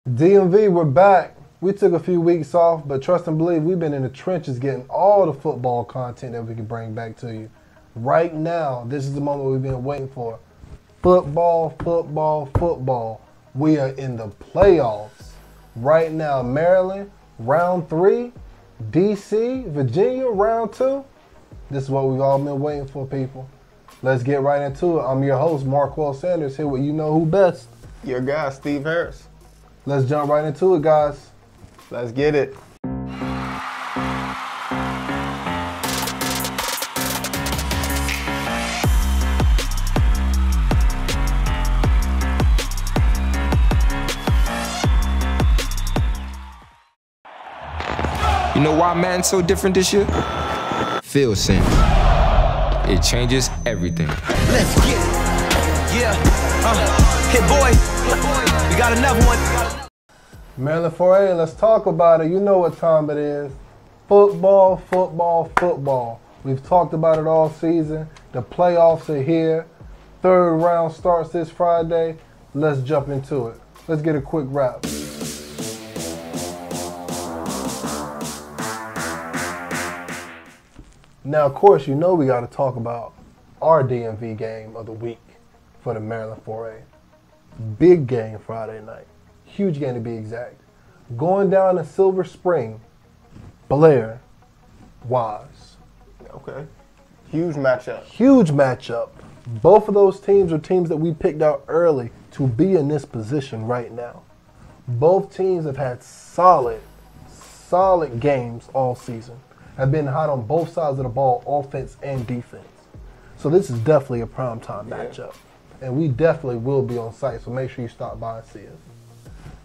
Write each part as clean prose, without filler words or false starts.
DMV, we're back. We took a few weeks off, but trust and believe we've been in the trenches getting all the football content that we can bring back to you. Right now, this is the moment we've been waiting for. Football, football, football. We are in the playoffs. Right now, Maryland, round 3. DC, Virginia, round 2. This is what we've all been waiting for, people. Let's get right into it. I'm your host, Marquel Sanders, here with You Know Who Best. Your guy, Steve Harris. Let's jump right into it, guys. Let's get it. You know why Madden's so different this year? Field sim. It changes everything. Let's get it. Yeah. Hit boy. We got another one. Maryland 4A, let's talk about it. You know what time it is. Football, football, football. We've talked about it all season. The playoffs are here. Third round starts this Friday. Let's jump into it. Let's get a quick wrap. Now, of course, you know we got to talk about our DMV game of the week for the Maryland 4A. Big game Friday night. Huge game to be exact. Going down to Silver Spring, Blair, Wise. Okay. Huge matchup. Huge matchup. Both of those teams are teams that we picked out early to be in this position right now. Both teams have had solid games all season. Have been hot on both sides of the ball, offense and defense. So this is definitely a primetime matchup. And we definitely will be on site, so make sure you stop by and see us.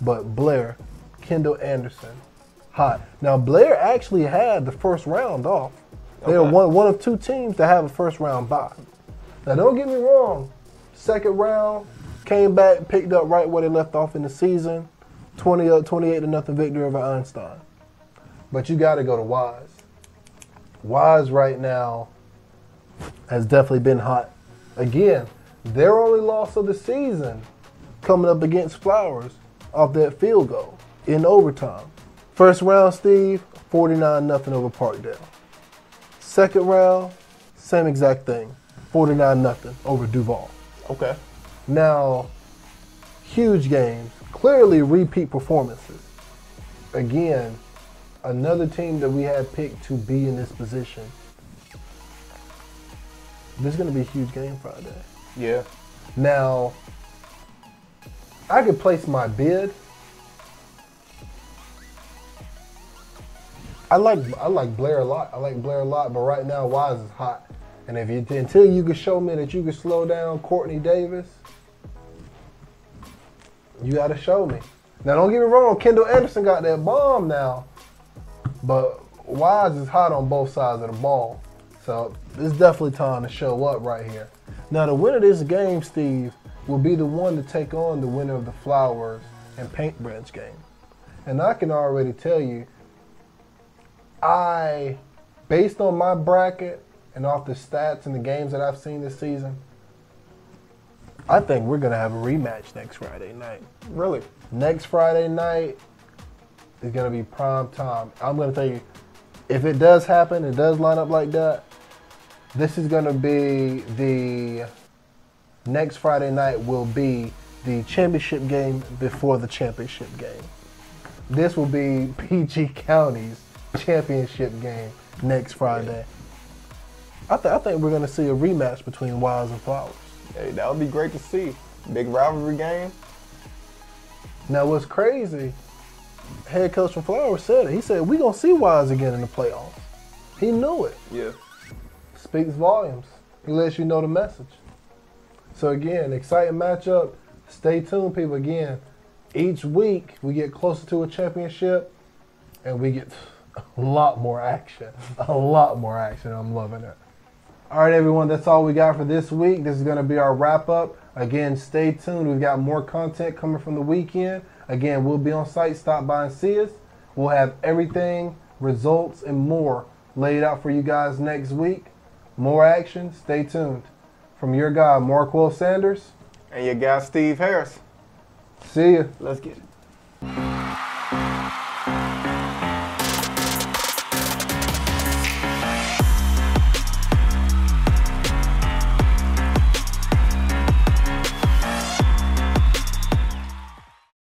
But Blair, Kendall Anderson, hot. Now, Blair actually had the first round off. They are one of two teams to have a first round bye. Now, don't get me wrong. Second round, came back, picked up right where they left off in the season. 28-0 victory over Einstein. But you got to go to Wise. Wise right now has definitely been hot. Again, their only loss of the season coming up against Flowers off that field goal in overtime. First round, Steve, 49-0 over Parkdale. Second round, same exact thing, 49-0 over Duval. Okay. Now, huge games, clearly repeat performances. Again, another team that we had picked to be in this position. This is going to be a huge game Friday. Yeah. Now, I could place my bid. I like Blair a lot. But right now Wise is hot. And until you can show me that you can slow down Courtney Davis, you got to show me. Now, don't get me wrong, Kendall Anderson got that bomb now, but Wise is hot on both sides of the ball. So it's definitely time to show up right here. Now, the winner of this game, Steve, will be the one to take on the winner of the Flowers and Paintbranch game. And I can already tell you, based on my bracket and off the stats and the games that I've seen this season, I think we're going to have a rematch next Friday night. Really? Next Friday night is going to be prime time. I'm going to tell you, if it does happen, it does line up like that, this is going to be the next Friday night will be the championship game before the championship game. This will be PG County's championship game next Friday. I think we're going to see a rematch between Wise and Flowers. Hey, that would be great to see. Big rivalry game. Now, what's crazy, head coach from Flowers said it. He said, we're going to see Wise again in the playoffs. He knew it. Yeah. Speaks volumes. He lets you know the message. So again, exciting matchup. Stay tuned, people. Again, each week we get closer to a championship and we get a lot more action. A lot more action. I'm loving it. All right, everyone, that's all we got for this week. This is going to be our wrap-up. Again, stay tuned. We've got more content coming from the weekend. Again, we'll be on site. Stop by and see us. We'll have everything, results, and more laid out for you guys next week. More action. Stay tuned. From your guy, Marquel Sanders. And your guy, Steve Harris. See ya. Let's get it.